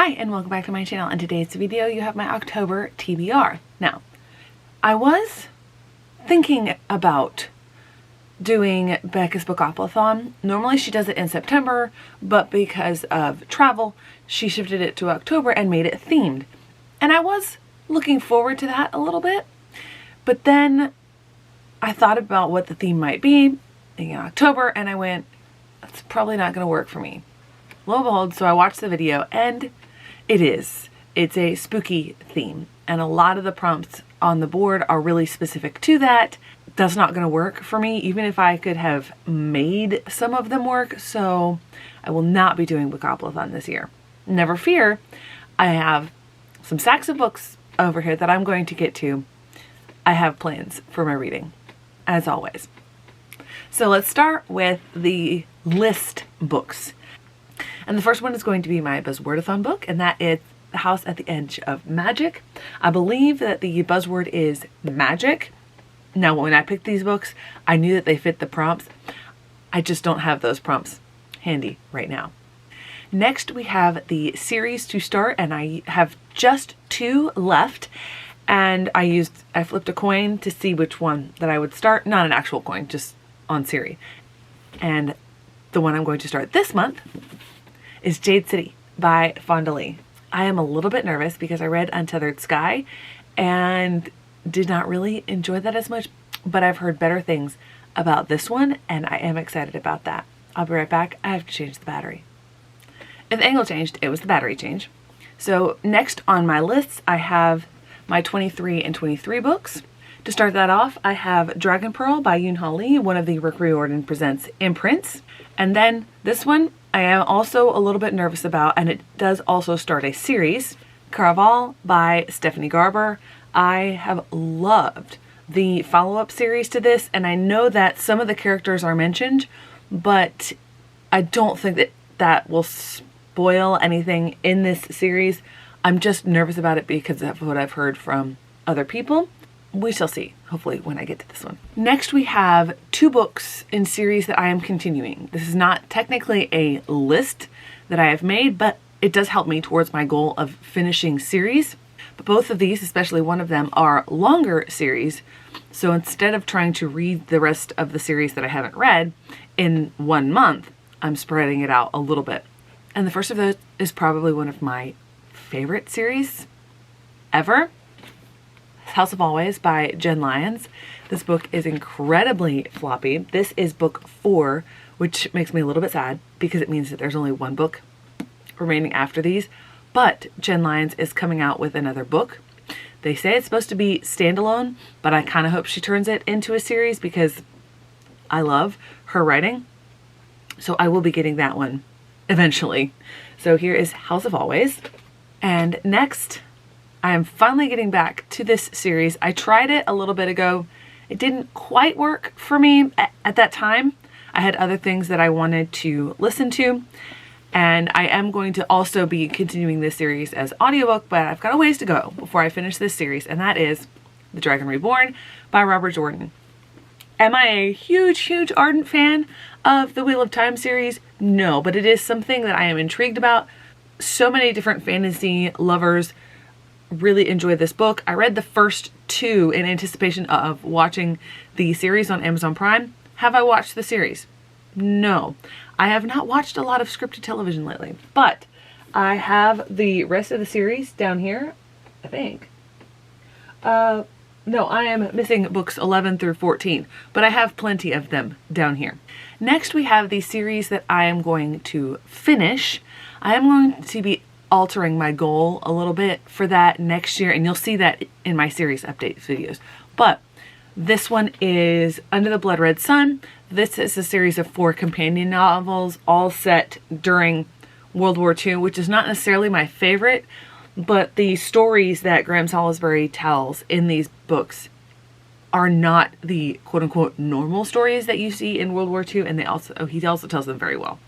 Hi and welcome back to my channel. In today's video you have my October TBR. Now, I was thinking about doing Becca's Bookathon. Normally she does it in September, but because of travel she shifted it to October and made it themed. And I was looking forward to that a little bit, but then I thought about what the theme might be in October and I went, that's probably not going to work for me. Lo and behold, so I watched the video and it's a spooky theme, and a lot of the prompts on the board are really specific to that. That's not going to work for me, even if I could have made some of them work, so I will not be doing Bookathon this year. Never fear, I have some stacks of books over here that I'm going to get to. I have plans for my reading, as always. So let's start with the list books. And the first one is going to be my Buzzwordathon book, and that is The House at the Edge of Magic. I believe that the buzzword is magic. Now, when I picked these books, I knew that they fit the prompts. I just don't have those prompts handy right now. Next, we have the series to start, and I have just 2 left. And I flipped a coin to see which one that I would start. Not an actual coin, just on Siri. And the one I'm going to start this month is Jade City by Fonda Lee. I am a little bit nervous because I read Untethered Sky and did not really enjoy that as much, but I've heard better things about this one and I am excited about that. I'll be right back. I have to change the battery. If the angle changed, it was the battery change. So next on my list, I have my 23 and 23 books. To start that off, I have Dragon Pearl by Yoon-Ha Lee, one of the Rick Riordan Presents imprints. And then this one I am also a little bit nervous about, and it does also start a series, Caraval by Stephanie Garber. I have loved the follow-up series to this, and I know that some of the characters are mentioned, but I don't think that that will spoil anything in this series. I'm just nervous about it because of what I've heard from other people. We shall see, hopefully, when I get to this one. Next, we have 2 books in series that I am continuing. This is not technically a list that I have made, but it does help me towards my goal of finishing series. But both of these, especially one of them, are longer series. So instead of trying to read the rest of the series that I haven't read in 1 month, I'm spreading it out a little bit. And the first of those is probably one of my favorite series ever. House of Always by Jen Lyons. This book is incredibly floppy. This is book 4, which makes me a little bit sad because it means that there's only 1 book remaining after these. But Jen Lyons is coming out with another book. They say it's supposed to be standalone, but I kind of hope she turns it into a series because I love her writing. So I will be getting that one eventually. So here is House of Always. And next, I am finally getting back to this series. I tried it a little bit ago. It didn't quite work for me at that time. I had other things that I wanted to listen to. And I am going to also be continuing this series as audiobook, but I've got a ways to go before I finish this series, and that is The Dragon Reborn by Robert Jordan. Am I a huge ardent fan of the Wheel of Time series? No, but it is something that I am intrigued about. So many different fantasy lovers really enjoyed this book. I read the first 2 in anticipation of watching the series on Amazon Prime. Have I watched the series? No. I have not watched a lot of scripted television lately, but I have the rest of the series down here, I think. No, I am missing books 11 through 14, but I have plenty of them down here. Next, we have the series that I am going to finish. I am going to be altering my goal a little bit for that next year, and you'll see that in my series update videos. But this one is Under the Blood Red Sun. This is a series of 4 companion novels, all set during World War II, which is not necessarily my favorite, but the stories that Graham Salisbury tells in these books are not the quote-unquote normal stories that you see in World War II, and he also tells them very well.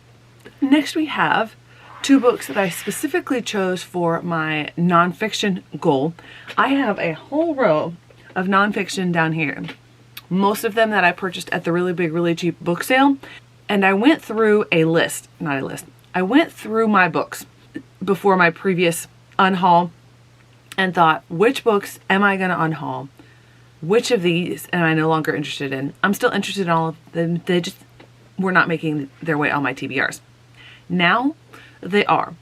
Next, we have 2 books that I specifically chose for my nonfiction goal. I have a whole row of nonfiction down here. Most of them that I purchased at the Really Big, Really Cheap book sale. And I went through I went through my books. before my previous unhaul and thought, which books am I going to unhaul? Which of these am I no longer interested in? I'm still interested in all of them. They just were not making their way on my TBRs. Now they are.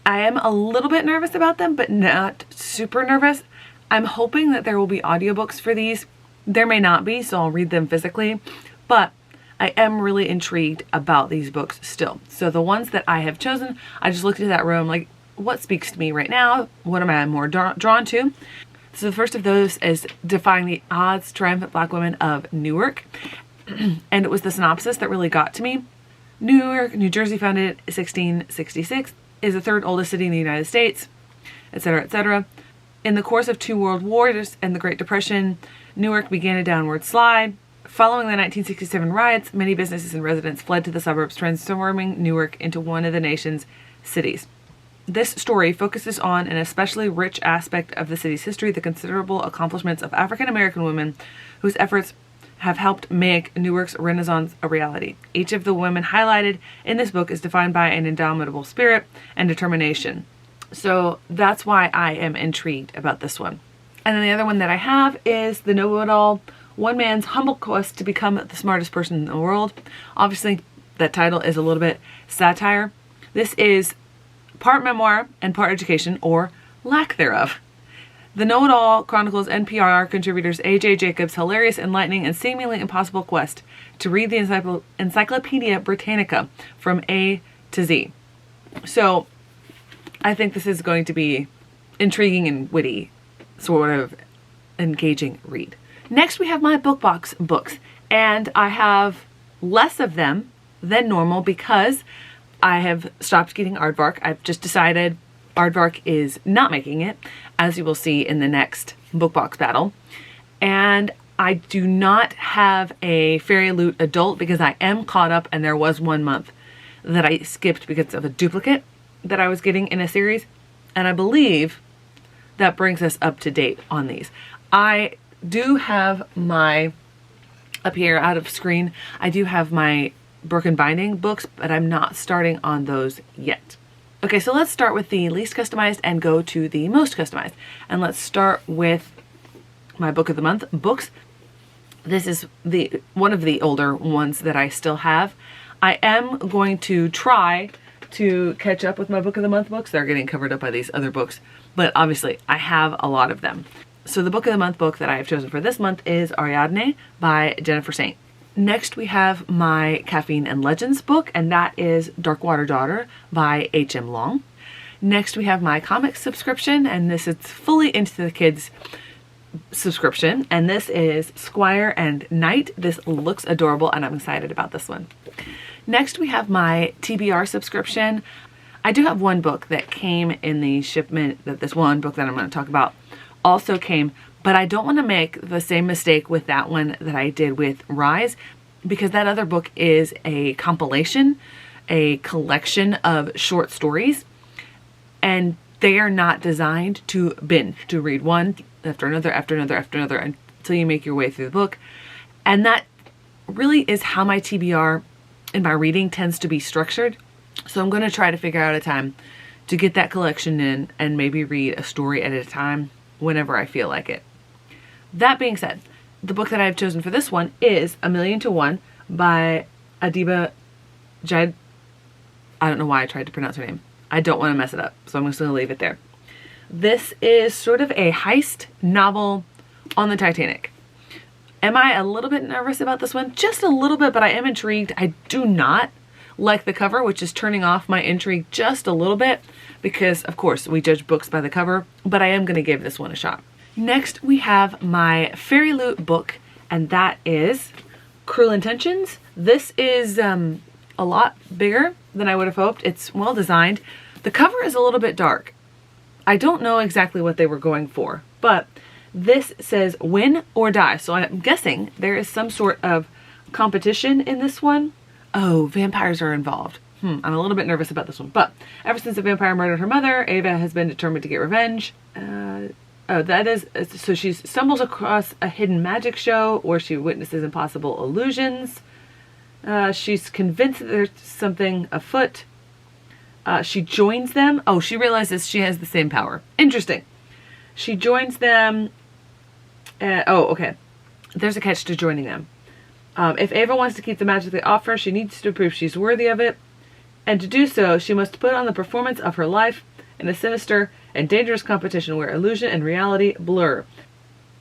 I am a little bit nervous about them, but not super nervous. I'm hoping that there will be audiobooks for these. There may not be, so I'll read them physically, but I am really intrigued about these books still. So the ones that I have chosen, I just looked at that room like, what speaks to me right now? What am I more drawn to? So the first of those is Defying the Odds, Triumphant Black Women of Newark. And it was the synopsis that really got to me. Newark, New Jersey, founded 1666, is the third oldest city in the United States, etc., etc. In the course of 2 world wars and the Great Depression, Newark began a downward slide. Following the 1967 riots, many businesses and residents fled to the suburbs, transforming Newark into one of the nation's cities. This story focuses on an especially rich aspect of the city's history, the considerable accomplishments of African American women whose efforts have helped make Newark's Renaissance a reality. Each of the women highlighted in this book is defined by an indomitable spirit and determination. So that's why I am intrigued about this one. And then the other one that I have is The Know-It-All, One Man's Humble Quest to Become the Smartest Person in the World. Obviously, that title is a little bit satire. This is part memoir and part education, or lack thereof. The Know-It-All chronicles NPR contributors A.J. Jacobs' hilarious, enlightening, and seemingly impossible quest to read the Encyclopedia Britannica from A to Z. So, I think this is going to be intriguing and witty, sort of engaging read. Next, we have my BookBox books, and I have less of them than normal because I have stopped getting Aardvark. I've just decided Aardvark is not making it, as you will see in the next BookBox battle. And I do not have a Fairy Loot adult because I am caught up, and there was 1 month that I skipped because of a duplicate that I was getting in a series. And I believe that brings us up to date on these. I do have my, up here out of screen, I do have my Broken Binding books, but I'm not starting on those yet. Okay, so let's start with the least customized and go to the most customized. And let's start with my book of the month books. This is one of the older ones that I still have. I am going to try to catch up with my book of the month books. They're getting covered up by these other books, but obviously I have a lot of them. So the book of the month book that I have chosen for this month is Ariadne by Jennifer Saint. Next, we have my Caffeine and Legends book, and that is Darkwater Daughter by H.M. Long. Next, we have my comic subscription, and this is fully into the kids subscription, and this is Squire and Knight. This looks adorable, and I'm excited about this one. Next, we have my TBR subscription. I do have one book that came in the shipment, that this one book that I'm going to talk about also came, but I don't want to make the same mistake with that one that I did with Rise, because that other book is a compilation, a collection of short stories, and they are not designed to binge, to read one after another, after another, after another, until you make your way through the book. And that really is how my TBR in my reading tends to be structured. So I'm going to try to figure out a time to get that collection in and maybe read a story at a time whenever I feel like it. That being said, the book that I've chosen for this one is A Million to One by Adiba Jad. I don't know why I tried to pronounce her name. I don't want to mess it up, so I'm just going to leave it there. This is sort of a heist novel on the Titanic. Am I a little bit nervous about this one? Just a little bit, but I am intrigued. I do not like the cover, which is turning off my intrigue just a little bit because, of course, we judge books by the cover, but I am going to give this one a shot. Next, we have my Fairy Loot book, and that is Cruel Intentions. This is a lot bigger than I would have hoped. It's well designed. The cover is a little bit dark. I don't know exactly what they were going for, but this says win or die. So I'm guessing there is some sort of competition in this one. Oh, vampires are involved. I'm a little bit nervous about this one, but ever since a vampire murdered her mother, Ava has been determined to get revenge. So she stumbles across a hidden magic show where she witnesses impossible illusions. She's convinced that there's something afoot. She joins them. Oh, she realizes she has the same power. Interesting. She joins them. Oh, okay. There's a catch to joining them. If Ava wants to keep the magic they offer, she needs to prove she's worthy of it. And to do so, she must put on the performance of her life in a sinister and dangerous competition where illusion and reality blur.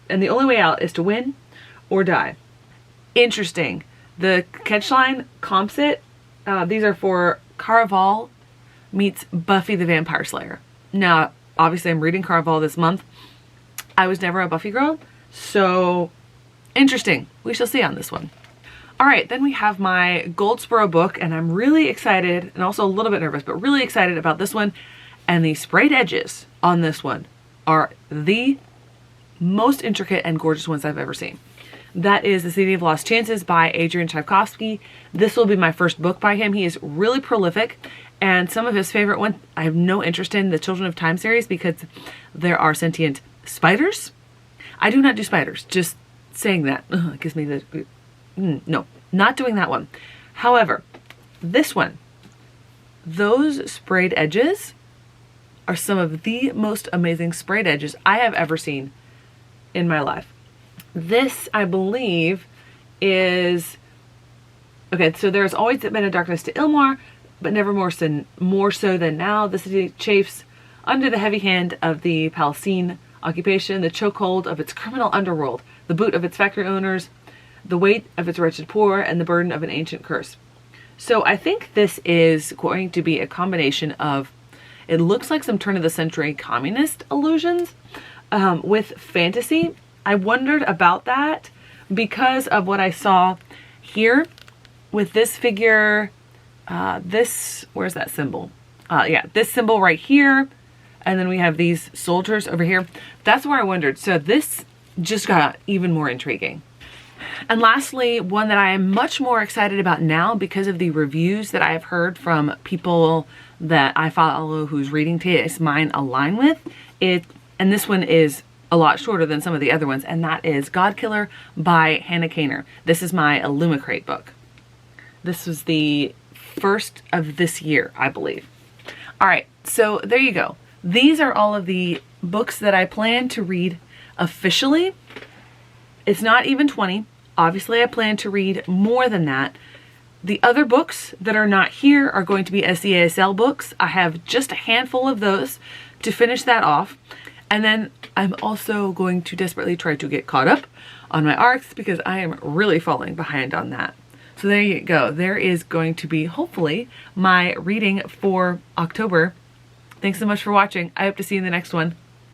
And the only way out is to win or die. Interesting. The catchline comps it. These are for Caraval meets Buffy the Vampire Slayer. Now, obviously I'm reading Caraval this month. I was never a Buffy girl, so interesting. We shall see on this one. All right, then we have my Goldsboro book, and I'm really excited and also a little bit nervous, but really excited about this one. And the sprayed edges on this one are the most intricate and gorgeous ones I've ever seen. That is The City of Lost Chances by Adrian Tchaikovsky. This will be my first book by him. He is really prolific, and some of his favorite ones, I have no interest in the Children of Time series because there are sentient spiders. I do not do spiders, just saying that. It gives me the... no, not doing that one. However, this one, those sprayed edges are some of the most amazing sprayed edges I have ever seen in my life. This, I believe, is... Okay, so there's always been a darkness to Ilmar, but never more so than now. The city chafes under the heavy hand of the Palestine occupation, the chokehold of its criminal underworld, the boot of its factory owners, the weight of its wretched poor, and the burden of an ancient curse. So I think this is going to be a combination of, it looks like some turn of the century communist illusions with fantasy. I wondered about that because of what I saw here with this figure, where's that symbol? Yeah, this symbol right here. And then we have these soldiers over here. That's where I wondered. So this just got even more intriguing. And lastly, one that I am much more excited about now because of the reviews that I have heard from people that I follow whose reading taste mine align with it. And this one is a lot shorter than some of the other ones, and that is Godkiller by Hannah Kaner. This is my Illumicrate book. This was the first of this year, I believe. All right, so there you go. These are all of the books that I plan to read officially. It's not even 20. Obviously, I plan to read more than that. The other books that are not here are going to be SEASL books. I have just a handful of those to finish that off. And then I'm also going to desperately try to get caught up on my ARCs because I am really falling behind on that. So there you go. There is going to be, hopefully, my reading for October. Thanks so much for watching. I hope to see you in the next one.